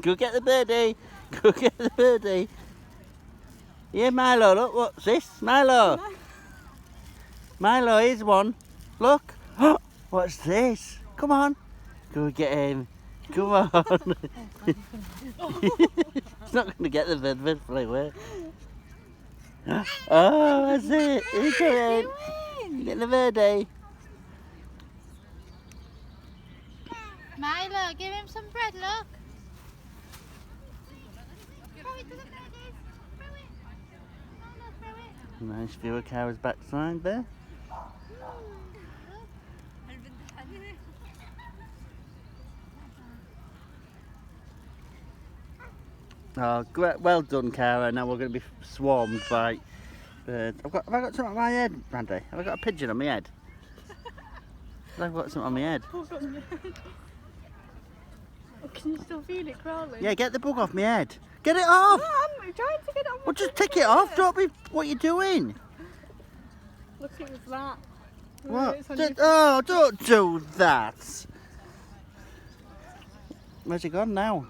Go get the birdie. Go get the birdie. Yeah, Milo, look, what's this? Milo. Milo, here's one. Look. What's this? Come on. Go get him. Come on. He's not going to get the bird fly away. Oh, that's it. He's going. Get the birdie. Milo, give him some bread, look. Throw it to the birdies. Throw it. Milo, throw it. Nice view of Cara's backside there. Oh, well done, Cara. Now we're going to be swarmed by birds. Have I got something on my head, Randy? Have I got a pigeon on my head? I've got something on my head. Oh, can you still feel it crawling? Yeah, get the bug off my head. Get it off! No, I'm trying to get it off. Well, just take it off. Don't be. What are you doing? Look, it was that. What? It's on your- Oh, don't do that. Where's he gone now?